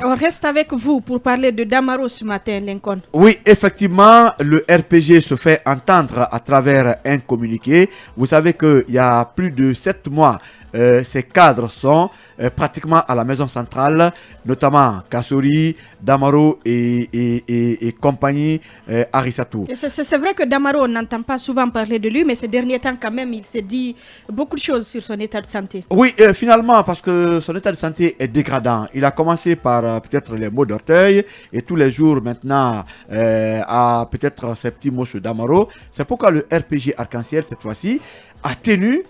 On reste avec vous pour parler de Damaro ce matin, Lincoln. Oui, effectivement, le RPG se fait entendre à travers un communiqué. Vous savez qu'il y a plus de 7 mois, ces cadres sont pratiquement à la maison centrale, notamment Kassouri, Damaro et compagnie Arissatou. C'est vrai que Damaro, on n'entend pas souvent parler de lui, mais ces derniers temps, quand même, il s'est dit beaucoup de choses sur son état de santé. Oui, finalement, parce que son état de santé est dégradant. Il a commencé par peut-être les maux d'orteil et tous les jours maintenant à peut-être ces petits mots sur Damaro. C'est pourquoi le RPG Arc-en-Ciel, cette fois-ci, a tenu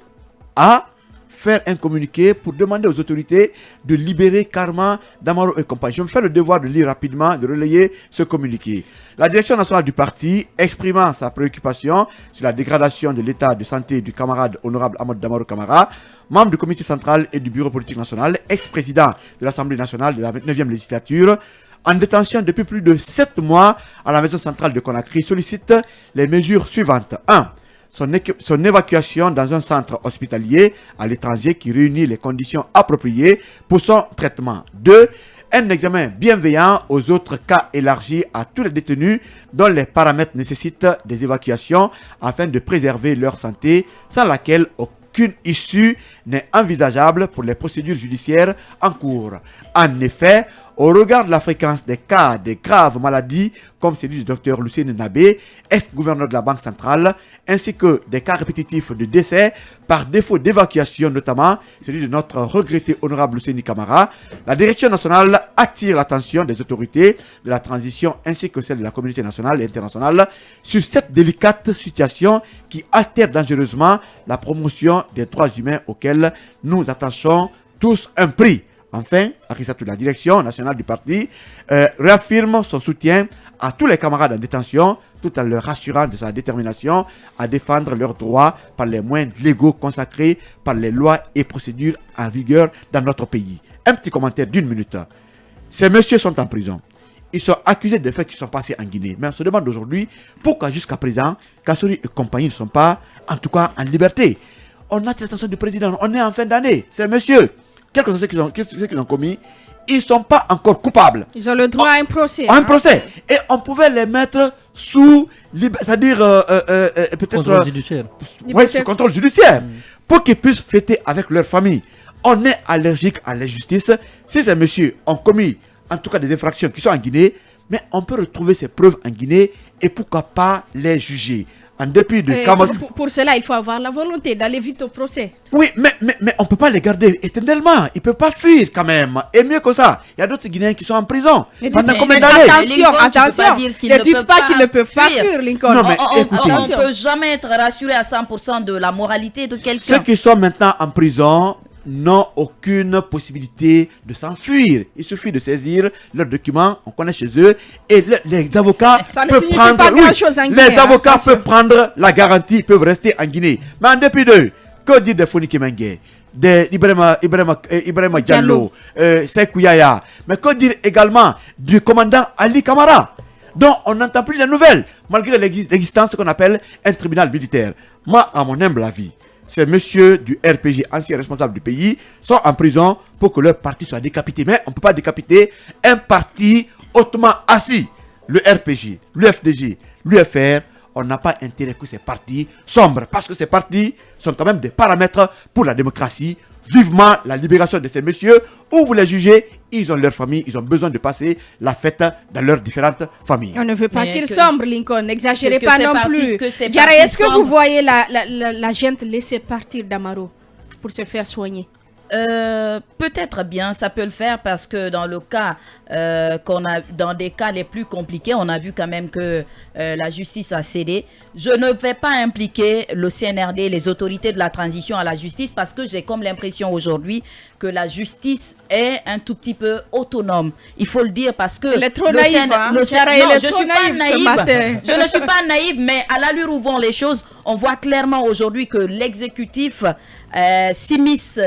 à faire un communiqué pour demander aux autorités de libérer Karma, Damaro et compagnie. Je me fais le devoir de lire rapidement, de relayer ce communiqué. La direction nationale du parti, exprimant sa préoccupation sur la dégradation de l'état de santé du camarade honorable Ahmad Damaro Camara, membre du comité central et du bureau politique national, ex-président de l'Assemblée nationale de la 29e législature, en détention depuis plus de 7 mois à la maison centrale de Conakry, sollicite les mesures suivantes. 1. Son évacuation dans un centre hospitalier à l'étranger qui réunit les conditions appropriées pour son traitement. 2. Un examen bienveillant aux autres cas élargis à tous les détenus dont les paramètres nécessitent des évacuations afin de préserver leur santé, sans laquelle aucune issue n'est envisageable pour les procédures judiciaires en cours. En effet, au regard de la fréquence des cas de graves maladies, comme celui du docteur Lucien Nabé, ex-gouverneur de la Banque centrale, ainsi que des cas répétitifs de décès par défaut d'évacuation, notamment celui de notre regretté honorable Lucien Camara, la direction nationale attire l'attention des autorités de la transition ainsi que celle de la communauté nationale et internationale sur cette délicate situation qui altère dangereusement la promotion des droits humains auxquels nous attachons tous un prix. Enfin, Arissatou, la direction nationale du parti, réaffirme son soutien à tous les camarades en détention, tout en leur rassurant de sa détermination à défendre leurs droits par les moyens légaux consacrés par les lois et procédures en vigueur dans notre pays. Un petit commentaire d'une minute. Ces messieurs sont en prison. Ils sont accusés de faits qui sont passés en Guinée. Mais on se demande aujourd'hui pourquoi jusqu'à présent, Kassouri et compagnie ne sont pas, en tout cas, en liberté. On a l'attention du président, on est en fin d'année. Ces messieurs, quels que soient ceux qu'ils ont commis, ils ne sont pas encore coupables. Ils ont le droit à un procès. Un procès. Et on pouvait les mettre sous, c'est-à-dire peut-être... Contrôle judiciaire. Oui, sous contrôle judiciaire. Pour qu'ils puissent fêter avec leur famille. On est allergique à la justice. Si ces messieurs ont commis, en tout cas des infractions qui sont en Guinée, mais on peut retrouver ces preuves en Guinée et pourquoi pas les juger. En dépit de pour cela, il faut avoir la volonté d'aller vite au procès. Oui, mais on ne peut pas les garder éternellement. Ils ne peuvent pas fuir quand même. Et mieux que ça, il y a d'autres Guinéens qui sont en prison. Pendant combien d'années? Attention, ne dites pas qu'ils ne peuvent pas fuir, Lincoln. Non, mais écoutez, on ne peut jamais être rassuré à 100% de la moralité de quelqu'un. Ceux qui sont maintenant en prison n'ont aucune possibilité de s'enfuir. Il suffit de saisir leurs documents, on connaît chez eux, et les avocats peuvent prendre la garantie, peuvent rester en Guinée. Mais en dépit d'eux, que dire de Fonike Mengue, de Ibrahima Diallo, Sekou Yaya, mais que dire également du commandant Ali Kamara, dont on n'entend plus les nouvelles, malgré l'existence de ce qu'on appelle un tribunal militaire. Moi, à mon humble avis, ces messieurs du RPG, anciens responsables du pays, sont en prison pour que leur parti soit décapité. Mais on ne peut pas décapiter un parti hautement assis. Le RPG, l'UFDG, l'UFR, on n'a pas intérêt que ces partis sombrent. Parce que ces partis sont quand même des paramètres pour la démocratie. Vivement la libération de ces messieurs. Où vous les jugez, ils ont leur famille, ils ont besoin de passer la fête dans leurs différentes familles. On ne veut pas qu'ils sombrent, Lincoln. N'exagérez pas non plus. Gare, est-ce que vous voyez la gente laisser partir Damaro pour se faire soigner? Peut-être bien, ça peut le faire parce que dans le cas dans des cas les plus compliqués, on a vu quand même que la justice a cédé. Je ne vais pas impliquer le CNRD, les autorités de la transition à la justice parce que j'ai comme l'impression aujourd'hui que la justice est un tout petit peu autonome. Il faut le dire parce que elle est trop naïve. Je ne suis pas naïve, mais à l'allure où vont les choses, on voit clairement aujourd'hui que l'exécutif s'immisce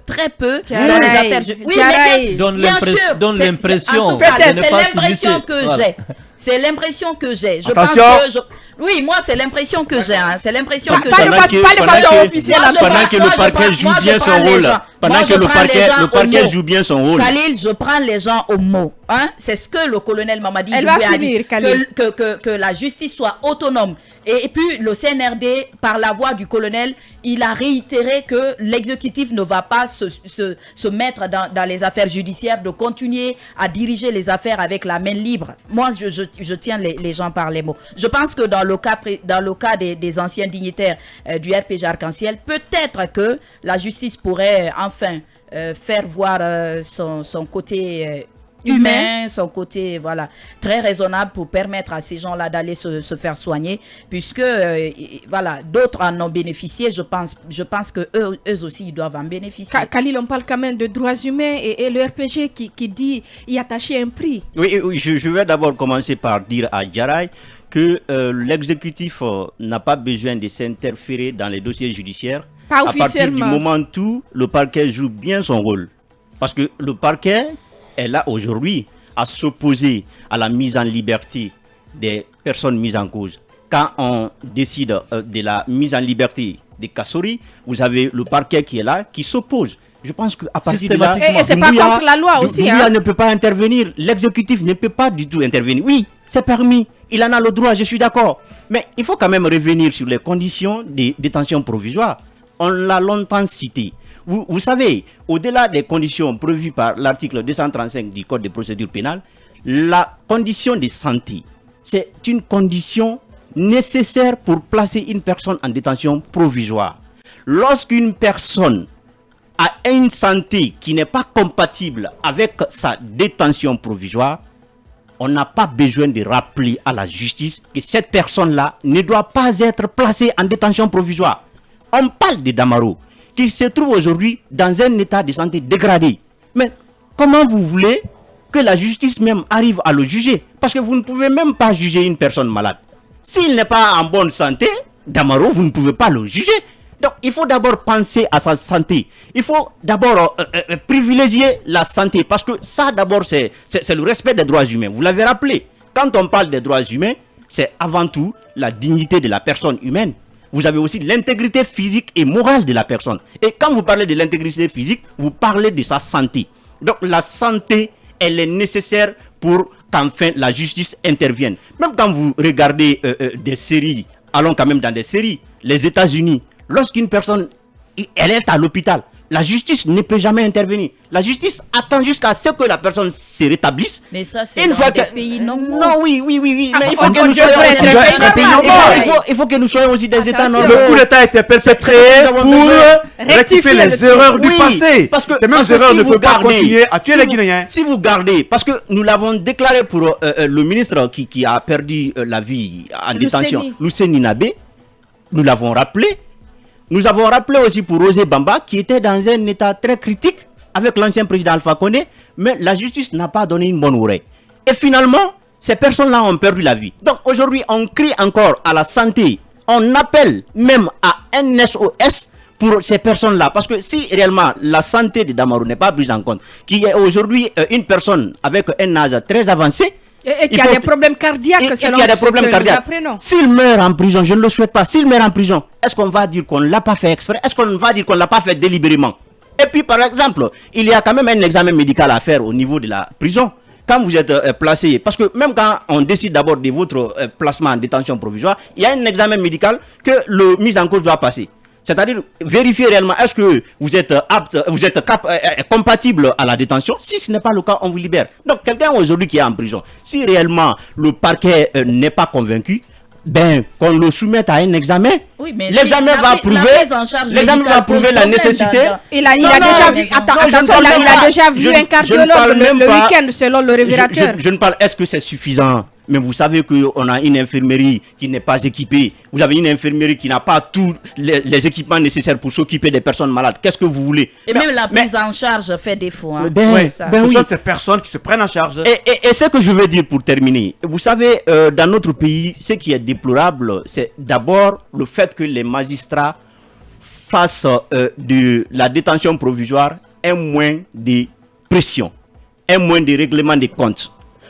très peu dans les affaires. Oui, mais donne l'impression. C'est l'impression que j'ai. C'est l'impression que j'ai. Attention. Oui, moi, c'est l'impression que j'ai. Hein. C'est l'impression que j'ai. Pas de façon officielle. Pendant que le parquet joue bien son rôle. Pendant que le parquet joue bien son rôle. Khalil, je prends les gens au mot. Hein? C'est ce que le colonel Mamadi a dit. Que la justice soit autonome. Et puis, le CNRD, par la voix du colonel, il a réitéré que l'exécutif ne va pas se mettre dans les affaires judiciaires, de continuer à diriger les affaires avec la main libre. Moi, je tiens les gens par les mots. Je pense que dans le cas des anciens dignitaires du RPG Arc-en-Ciel, peut-être que la justice pourrait enfin faire voir son côté humain, son côté très raisonnable pour permettre à ces gens-là d'aller se faire soigner, puisque d'autres en ont bénéficié. Je pense que eux aussi ils doivent en bénéficier. Khalil, on parle quand même de droits humains et le RPG qui dit y attacher un prix. Oui, je vais d'abord commencer par dire à Djaraï que l'exécutif n'a pas besoin de s'interférer dans les dossiers judiciaires à partir du moment où le parquet joue bien son rôle. Parce que le parquet est là aujourd'hui à s'opposer à la mise en liberté des personnes mises en cause. Quand on décide de la mise en liberté des Kassori, vous avez le parquet qui est là, qui s'oppose. Je pense qu'à partir de là, et c'est pas contre la loi aussi. Doumbouya ne peut pas intervenir. L'exécutif ne peut pas du tout intervenir. Oui, c'est permis. Il en a le droit, je suis d'accord. Mais il faut quand même revenir sur les conditions de détention provisoire. On l'a longtemps cité. Vous savez, au-delà des conditions prévues par l'article 235 du Code de procédure pénale, la condition de santé, c'est une condition nécessaire pour placer une personne en détention provisoire. Lorsqu'une personne a une santé qui n'est pas compatible avec sa détention provisoire, on n'a pas besoin de rappeler à la justice que cette personne-là ne doit pas être placée en détention provisoire. On parle de Damaro, qui se trouve aujourd'hui dans un état de santé dégradé. Mais comment vous voulez que la justice même arrive à le juger? Parce que vous ne pouvez même pas juger une personne malade. S'il n'est pas en bonne santé, Damaro, vous ne pouvez pas le juger. Donc il faut d'abord penser à sa santé. Il faut d'abord privilégier la santé. Parce que ça d'abord c'est le respect des droits humains. Vous l'avez rappelé. Quand on parle des droits humains, c'est avant tout la dignité de la personne humaine. Vous avez aussi l'intégrité physique et morale de la personne. Et quand vous parlez de l'intégrité physique, vous parlez de sa santé. Donc la santé, elle est nécessaire pour qu'enfin la justice intervienne. Même quand vous regardez des séries, allons quand même dans des séries, les États-Unis, lorsqu'une personne elle est à l'hôpital, la justice ne peut jamais intervenir. La justice attend jusqu'à ce que la personne se rétablisse. Mais ça, c'est dans des pays normaux. Non, oui. Mais il faut que nous soyons aussi des États normaux. Le coup d'État a été perpétré pour rectifier les erreurs du passé. Parce que ces mêmes erreurs ne peuvent pas continuer à tuer les Guinéens. Si vous gardez, parce que nous l'avons déclaré pour le ministre qui a perdu la vie en détention, Luceni Nabé, nous l'avons rappelé. Nous avons rappelé aussi pour Rosé Bamba qui était dans un état très critique avec l'ancien président Alpha Condé, mais la justice n'a pas donné une bonne oreille. Et finalement, ces personnes-là ont perdu la vie. Donc aujourd'hui, on crie encore à la santé. On appelle même à un SOS pour ces personnes-là. Parce que si réellement la santé de Damaro n'est pas prise en compte, qui est aujourd'hui une personne avec un âge très avancé, et qui a des problèmes cardiaques, s'il meurt en prison, je ne le souhaite pas. S'il meurt en prison, est-ce qu'on va dire qu'on ne l'a pas fait exprès? Est-ce qu'on va dire qu'on ne l'a pas fait délibérément? Et puis, par exemple, il y a quand même un examen médical à faire au niveau de la prison. Quand vous êtes placé, parce que même quand on décide d'abord de votre placement en détention provisoire, il y a un examen médical que le mis en cause doit passer. C'est-à-dire vérifier réellement est-ce que vous êtes apte, compatible à la détention. Si ce n'est pas le cas, on vous libère. Donc quelqu'un aujourd'hui qui est en prison, si réellement le parquet n'est pas convaincu, qu'on le soumette à un examen. Oui, mais l'examen va prouver la nécessité. Il a déjà vu. Il a déjà vu un cardiologue le week-end selon le révélateur. Je ne parle. Est-ce que c'est suffisant? Mais vous savez qu'on a une infirmerie qui n'est pas équipée. Vous avez une infirmerie qui n'a pas tous les équipements nécessaires pour s'occuper des personnes malades. Qu'est-ce que vous voulez? Et même la prise en charge fait défaut. Hein. Oui. Ce sont ces personnes qui se prennent en charge. Et ce que je veux dire pour terminer, vous savez, dans notre pays, ce qui est déplorable, c'est d'abord le fait que les magistrats fassent de la détention provisoire un moyen de pression, un moyen de règlement des comptes.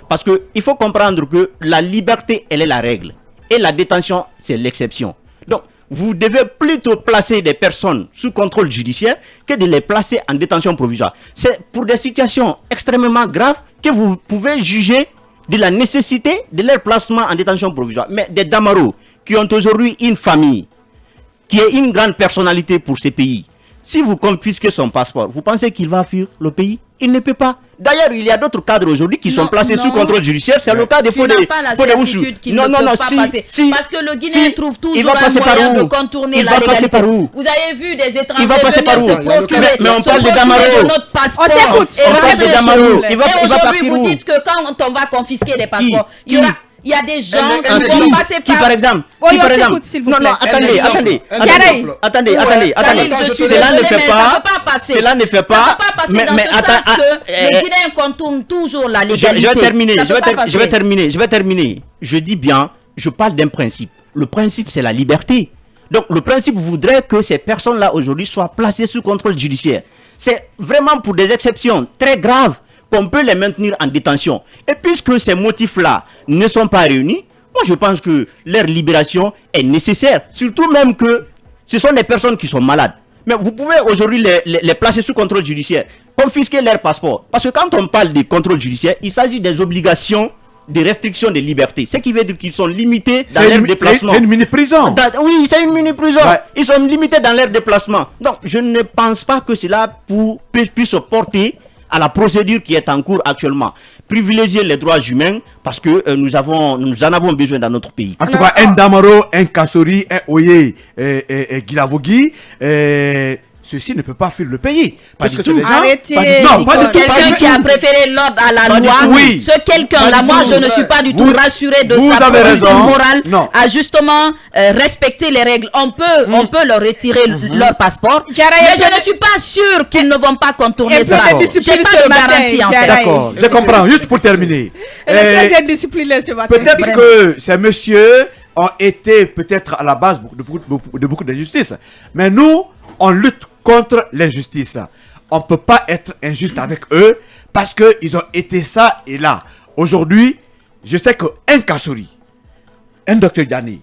Parce qu'il faut comprendre que la liberté, elle est la règle. Et la détention, c'est l'exception. Donc, vous devez plutôt placer des personnes sous contrôle judiciaire que de les placer en détention provisoire. C'est pour des situations extrêmement graves que vous pouvez juger de la nécessité de leur placement en détention provisoire. Mais des Damaros qui ont aujourd'hui une famille, qui est une grande personnalité pour ces pays, si vous confisquez son passeport, vous pensez qu'il va fuir le pays? Il ne peut pas. D'ailleurs, il y a d'autres cadres aujourd'hui qui sont placés sous contrôle judiciaire. C'est le cas des Fodé. Non, passer. Parce que le Guinéen trouve toujours un moyen de contourner la légalité. Vous avez vu des étrangers venir se procurer mais on parle de Damaro. Notre passeport. On parle de Damaro. Et aujourd'hui, vous dites que quand on va confisquer les passeports, il y a des gens qui vont passer par... Qui par exemple attendez. Cela ne fait pas. Mais attends, le Guinéen contourne toujours la légalité. Je vais terminer. Je dis bien, je parle d'un principe. Le principe, c'est la liberté. Donc le principe voudrait que ces personnes-là aujourd'hui soient placées sous contrôle judiciaire. C'est vraiment pour des exceptions très graves qu'on peut les maintenir en détention. Et puisque ces motifs-là ne sont pas réunis, moi je pense que leur libération est nécessaire. Surtout même que ce sont des personnes qui sont malades. Mais vous pouvez aujourd'hui les placer sous contrôle judiciaire, confisquer leur passeport. Parce que quand on parle de contrôle judiciaire, il s'agit des obligations, des restrictions de liberté. Ce qui veut dire qu'ils sont limités dans leur déplacement. C'est une mini-prison. Oui, c'est une mini-prison. Ouais. Ils sont limités dans leur déplacement. Donc je ne pense pas que cela puisse porter à la procédure qui est en cours actuellement. Privilégier les droits humains parce que nous en avons besoin dans notre pays. En tout cas, un Damaro, un Kassori, un Oye et Guilavogui, ceci ne peut pas fuir le pays. Parce que arrêtez. Quelqu'un qui a préféré l'ordre à la loi. Oui. Ce quelqu'un-là, moi, je ne suis pas du tout rassuré de sa position morale à justement respecter les règles. On peut leur retirer leur passeport. Mais je ne suis pas sûr qu'ils ne vont pas contourner ça. J'ai pas de garantie en fait. D'accord, je comprends. Juste pour terminer. Peut-être Peut-être que ces messieurs ont été peut-être à la base de beaucoup d'injustices. Mais nous, on lutte contre l'injustice. On ne peut pas être injuste avec eux parce qu'ils ont été ça et là. Aujourd'hui, je sais qu'un Kassori, un Dr Diané,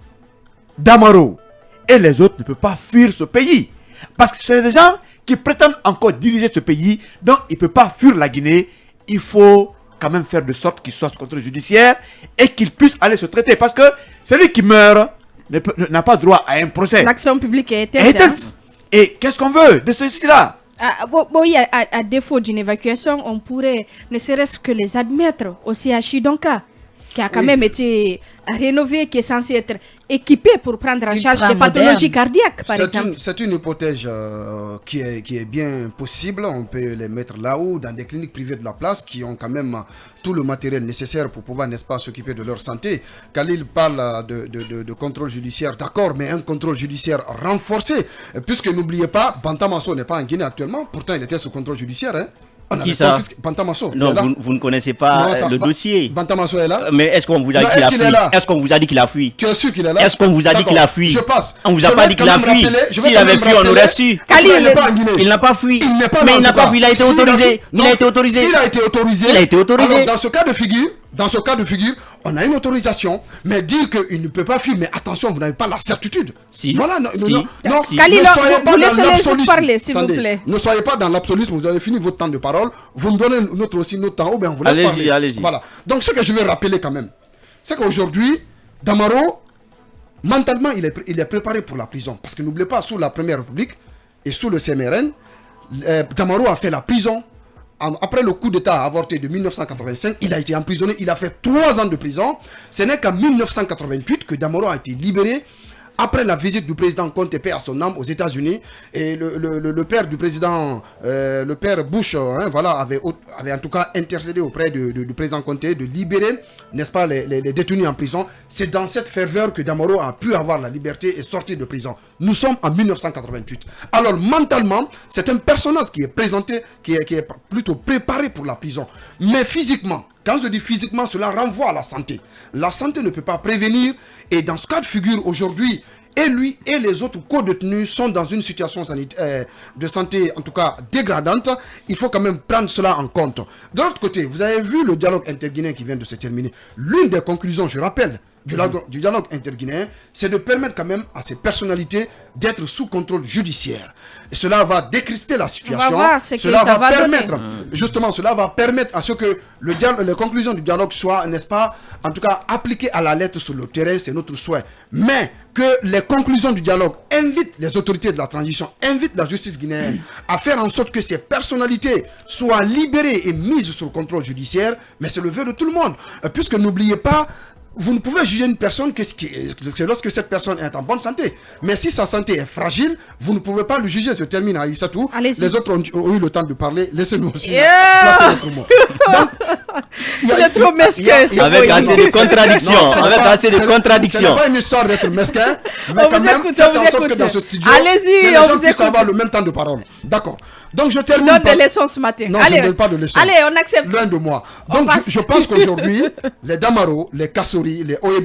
Damaro et les autres ne peuvent pas fuir ce pays. Parce que c'est des gens qui prétendent encore diriger ce pays. Donc, ils ne peuvent pas fuir la Guinée. Il faut quand même faire de sorte qu'ils soient sous contrôle judiciaire et qu'ils puissent aller se traiter. Parce que celui qui meurt n'a pas droit à un procès. L'action publique est éteinte. Et qu'est-ce qu'on veut de ceci-là? À défaut d'une évacuation, on pourrait ne serait-ce que les admettre au CHU Donka, qui a quand même été rénové, qui est censé être équipé pour prendre en charge des pathologies cardiaques, par exemple. C'est une hypothèse qui est bien possible. On peut les mettre là-haut, dans des cliniques privées de la place, qui ont quand même tout le matériel nécessaire pour pouvoir, n'est-ce pas, s'occuper de leur santé. Khalil parle de contrôle judiciaire, d'accord, mais un contrôle judiciaire renforcé, puisque n'oubliez pas, Bantamasso n'est pas en Guinée actuellement, pourtant il était sous contrôle judiciaire, hein. Qui ça? Bantamasso. Non, vous ne connaissez pas le dossier. Bantamasso est là. Mais est-ce qu'on vous a dit qu'il a fui? Est-ce qu'on vous a dit qu'il a fui? Tu es sûr qu'il est là? Est-ce qu'on vous a dit qu'il a fui? Je passe. On vous a pas dit qu'il a fui. S'il avait fui, on aurait su. Il n'a pas fui. Mais il n'a pas fui. Il a été autorisé. Il a été autorisé. S'il a été autorisé. Il a été autorisé. Alors, dans ce cas de figure, on a une autorisation, mais dire qu'il ne peut pas fuir, mais attention, vous n'avez pas la certitude. Si. Voilà, non. Khalil, vous laissez parler, s'il vous plaît. Ne soyez pas dans l'absolutisme, vous avez fini votre temps de parole, vous me donnez notre temps, ou bien on vous laisse parler. Allez-y. Voilà. Donc, ce que je veux rappeler quand même, c'est qu'aujourd'hui, Damaro, mentalement, il est préparé pour la prison. Parce que n'oubliez pas, sous la Première République et sous le CMRN, Damaro a fait la prison. Après le coup d'État avorté de 1985, il a été emprisonné, il a fait 3 ans de prison. Ce n'est qu'en 1988 que Damaro a été libéré après la visite du président Conte, paix à son âme, aux États-Unis. Et le père du président, le père Bush, avait en tout cas intercédé auprès du président Conte de libérer, n'est-ce pas, les détenus en prison. C'est dans cette ferveur que Damaro a pu avoir la liberté et sortir de prison. Nous sommes en 1988. Alors mentalement, c'est un personnage qui est présenté, qui est plutôt préparé pour la prison. Mais physiquement, quand je dis physiquement, cela renvoie à la santé. La santé ne peut pas prévenir. Et dans ce cas de figure, aujourd'hui, et lui et les autres co-détenus sont dans une situation de santé, en tout cas dégradante. Il faut quand même prendre cela en compte. De l'autre côté, vous avez vu le dialogue interguinéen qui vient de se terminer. L'une des conclusions, je rappelle, du dialogue interguinéen, c'est de permettre quand même à ces personnalités d'être sous contrôle judiciaire. Et cela va décrisper la situation. On va voir ce que cela ça va va permettre, donner. justement, cela va permettre à ce que les conclusions du dialogue soient, n'est-ce pas, en tout cas, appliquées à la lettre sur le terrain, c'est notre souhait. Mais que les conclusions du dialogue invitent les autorités de la transition, invitent la justice guinéenne à faire en sorte que ces personnalités soient libérées et mises sous le contrôle judiciaire, mais c'est le vœu de tout le monde. Puisque n'oubliez pas, vous ne pouvez juger une personne que lorsque cette personne est en bonne santé. Mais si sa santé est fragile, vous ne pouvez pas le juger. Je termine à Issatou. Les autres ont eu le temps de parler. Laissez-nous aussi placer notre mot. Donc, il est trop mesquin. Avec assez de contradictions. Avec assez de contradictions. Ce n'est pas une histoire d'être mesquin. Mais quand même, faites en sorte que dans ce studio, allez-y, les gens puissent avoir le même temps de parole. D'accord. Donc je termine. Donne des leçons ce matin. Non, allez, je ne donne pas de leçons. Allez, on accepte. Loin de moi. Donc je pense qu'aujourd'hui, les Damaro, les Kassori, les Oye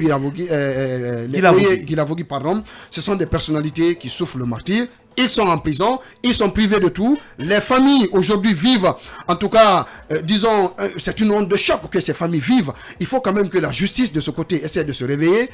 Guilavogui, pardon, ce sont des personnalités qui souffrent le martyre. Ils sont en prison, ils sont privés de tout. Les familles aujourd'hui vivent, en tout cas, disons, c'est une onde de choc que ces familles vivent. Il faut quand même que la justice de ce côté essaie de se réveiller.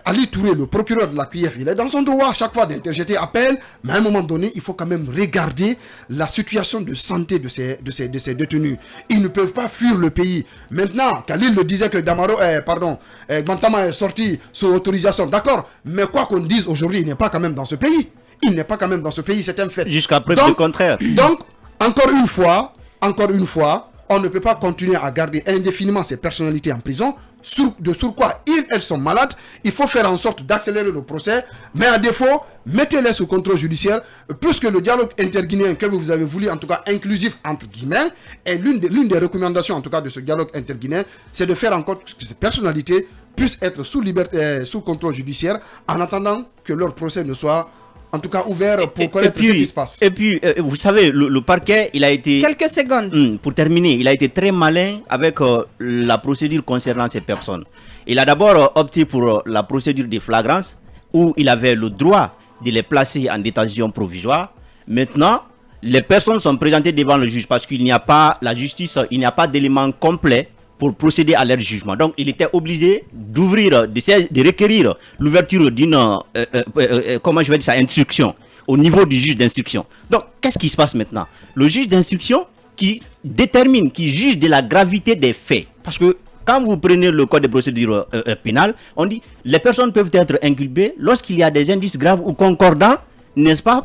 Ali Touré, le procureur de la CRIEF, il est dans son droit chaque fois d'interjeter appel, mais à un moment donné, il faut quand même regarder la situation de santé de ces détenus. Ils ne peuvent pas fuir le pays. Maintenant, Khalil le disait que Gbantama est sorti sous autorisation, d'accord, mais quoi qu'on dise aujourd'hui, il n'est pas quand même dans ce pays. Il n'est pas quand même dans ce pays, c'est un fait. Jusqu'à preuve du contraire. Donc, encore une fois, on ne peut pas continuer à garder indéfiniment ces personnalités en prison. De surcroît, elles sont malades. Il faut faire en sorte d'accélérer le procès. Mais à défaut, mettez-les sous contrôle judiciaire. Puisque le dialogue interguinéen que vous avez voulu, en tout cas inclusif entre guillemets, est l'une des recommandations en tout cas de ce dialogue interguinéen, c'est de faire en sorte que ces personnalités puissent être sous contrôle judiciaire en attendant que leur procès ne soit en tout cas ouvert pour connaître ce qui se passe. Et puis, vous savez, le parquet, il a été... Quelques secondes. Pour terminer, il a été très malin avec la procédure concernant ces personnes. Il a d'abord opté pour la procédure de flagrance, où il avait le droit de les placer en détention provisoire. Maintenant, les personnes sont présentées devant le juge parce qu'il n'y a pas, la justice, il n'y a pas d'éléments complets pour procéder à leur jugement. Donc, il était obligé d'ouvrir, de requérir l'ouverture d'une, instruction au niveau du juge d'instruction. Donc, qu'est-ce qui se passe maintenant? Le juge d'instruction qui détermine, qui juge de la gravité des faits. Parce que quand vous prenez le code de procédure pénale, on dit les personnes peuvent être inculpées lorsqu'il y a des indices graves ou concordants, n'est-ce pas,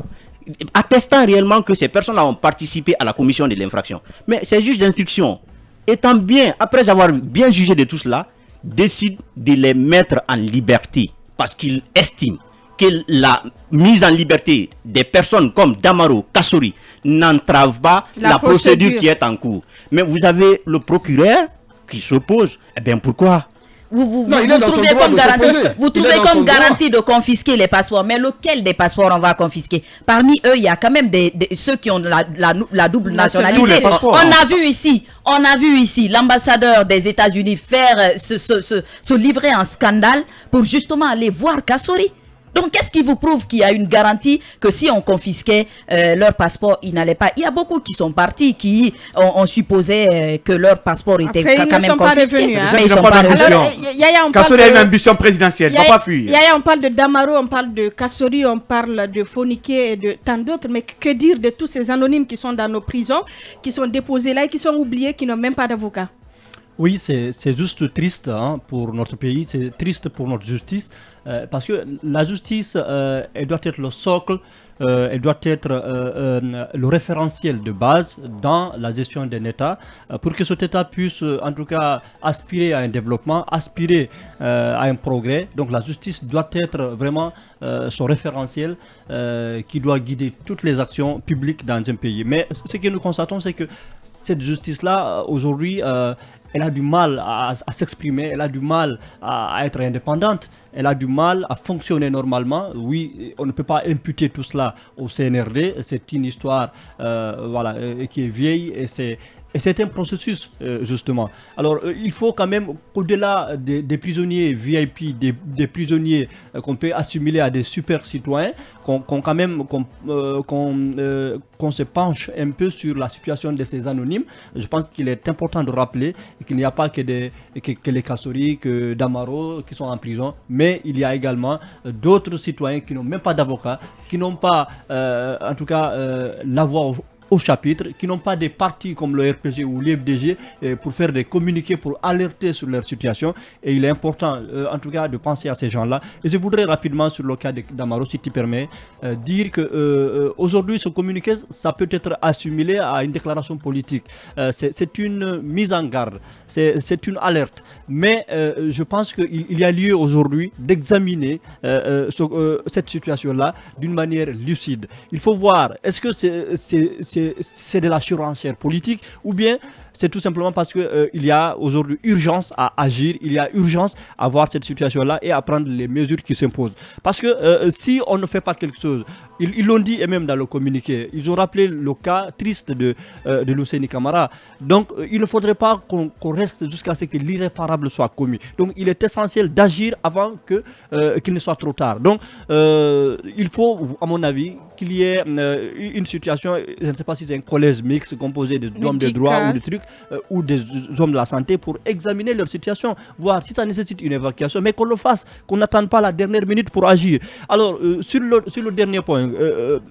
attestant réellement que ces personnes-là ont participé à la commission de l'infraction. Mais ces juges d'instruction, étant bien, après avoir bien jugé de tout cela, décide de les mettre en liberté parce qu'il estime que la mise en liberté des personnes comme Damaro, Kassori n'entrave pas la procédure qui est en cours. Mais vous avez le procureur qui s'oppose. Eh bien, pourquoi? Vous trouvez comme garantie de confisquer les passeports, mais lequel des passeports on va confisquer? Parmi eux, il y a quand même ceux qui ont la double nationalité. On a vu ici l'ambassadeur des États-Unis faire se livrer en scandale pour justement aller voir Kassori. Donc, qu'est-ce qui vous prouve qu'il y a une garantie que si on confisquait leur passeport, ils n'allaient pas? Il y a beaucoup qui sont partis, qui ont supposé que leur passeport était quand même confisqué. Hein. Mais ils ne sont pas revenus. Kassori a une ambition présidentielle, il ne va pas fuir. On parle de Damaro, on parle de Kassori, on parle de Fonike et de tant d'autres. Mais que dire de tous ces anonymes qui sont dans nos prisons, qui sont déposés là et qui sont oubliés, qui n'ont même pas d'avocat? Oui, c'est juste triste pour notre pays, c'est triste pour notre justice, parce que la justice, elle doit être le socle, elle doit être le référentiel de base dans la gestion d'un État, pour que cet État puisse en tout cas aspirer à un développement, aspirer à un progrès. Donc la justice doit être vraiment son référentiel qui doit guider toutes les actions publiques dans un pays. Mais ce que nous constatons, c'est que cette justice-là, aujourd'hui, elle a du mal à s'exprimer, elle a du mal à être indépendante, elle a du mal à fonctionner normalement. Oui, on ne peut pas imputer tout cela au CNRD, c'est une histoire qui est vieille et c'est Et c'est un processus, justement. Alors, il faut quand même, au-delà des prisonniers VIP, des prisonniers qu'on peut assimiler à des super citoyens, qu'on se penche un peu sur la situation de ces anonymes. Je pense qu'il est important de rappeler qu'il n'y a pas que les Kassouri, que Damaro qui sont en prison, mais il y a également d'autres citoyens qui n'ont même pas d'avocat, qui n'ont pas, en tout cas, la voix au chapitre, qui n'ont pas des partis comme le RPG ou l'IFDG pour faire des communiqués, pour alerter sur leur situation. Et il est important, en tout cas, de penser à ces gens-là. Et je voudrais rapidement, sur le cas d'Amaro, si tu permets, dire que aujourd'hui, ce communiqué, ça peut être assimilé à une déclaration politique. C'est une mise en garde, c'est une alerte. Mais je pense qu'il y a lieu aujourd'hui d'examiner cette situation-là d'une manière lucide. Il faut voir, est-ce que c'est de la surenchère politique ou bien c'est tout simplement parce qu'il y a aujourd'hui urgence à agir, il y a urgence à voir cette situation-là et à prendre les mesures qui s'imposent. Parce que si on ne fait pas quelque chose, ils l'ont dit et même dans le communiqué, ils ont rappelé le cas triste de Luceni Camara. Donc il ne faudrait pas qu'on reste jusqu'à ce que l'irréparable soit commis. Donc il est essentiel d'agir avant qu'il ne soit trop tard. Donc il faut, à mon avis, qu'il y ait une situation, je ne sais pas si c'est un collège mixte composé d'hommes de droit ou de trucs, ou des hommes de la santé pour examiner leur situation, voir si ça nécessite une évacuation, mais qu'on le fasse, qu'on n'attende pas la dernière minute pour agir. Alors, sur le dernier point,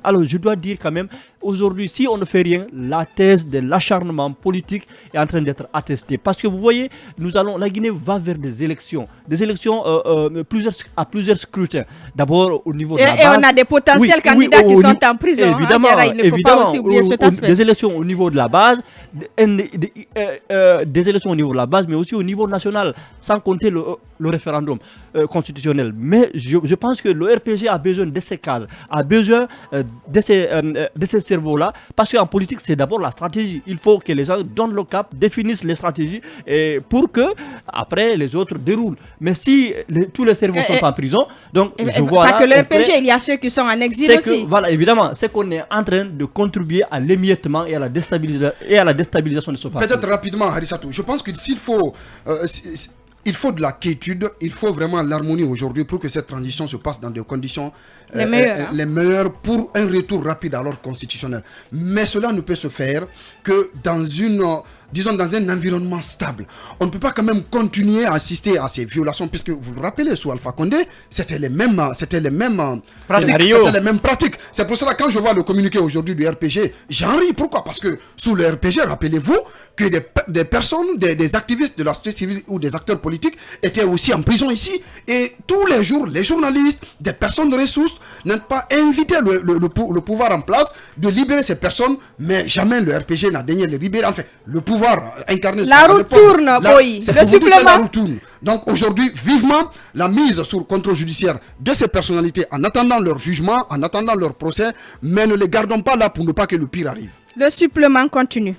alors je dois dire quand même, aujourd'hui, si on ne fait rien, la thèse de l'acharnement politique est en train d'être attestée. Parce que vous voyez, la Guinée va vers des élections à plusieurs scrutins. D'abord au niveau de la base. Et on a des potentiels candidats qui sont en prison. Évidemment, il ne faut pas aussi oublier cet aspect. Des élections au niveau de la base, des élections au niveau de la base, mais aussi au niveau national, sans compter le référendum constitutionnel. Mais je pense que le RPG a besoin de ces cadres, a besoin de ces cerveaux-là, parce qu'en politique, c'est d'abord la stratégie. Il faut que les gens donnent le cap, définissent les stratégies, et pour que, après, les autres déroulent. Mais si tous les cerveaux sont en prison, donc je vois... Pas que le RPG, il y a ceux qui sont en exil aussi. Voilà, évidemment, c'est qu'on est en train de contribuer à l'émiettement et à la déstabilisation de ce parti. Peut-être rapidement, Harissatou, je pense que s'il faut... il faut de la quiétude, il faut vraiment l'harmonie aujourd'hui pour que cette transition se passe dans des conditions les meilleures pour un retour rapide à l'ordre constitutionnel. Mais cela ne peut se faire que dans dans un environnement stable. On ne peut pas quand même continuer à assister à ces violations, puisque vous vous rappelez, sous Alpha Condé, c'était les mêmes pratiques. C'est pour cela, quand je vois le communiqué aujourd'hui du RPG, j'en ris. Pourquoi? Parce que sous le RPG, rappelez-vous que des personnes, des activistes de la société civile ou des acteurs politiques étaient aussi en prison ici. Et tous les jours, les journalistes, des personnes de ressources n'ont pas invité le pouvoir en place de libérer ces personnes, mais jamais le RPG n'a daigné les libérer. Enfin, le pouvoir incarné... La roue tourne, Boy. Le supplément. La roue tourne. Donc aujourd'hui, vivement la mise sur contrôle judiciaire de ces personnalités en attendant leur jugement, en attendant leur procès, mais ne les gardons pas là pour ne pas que le pire arrive. Le supplément continue.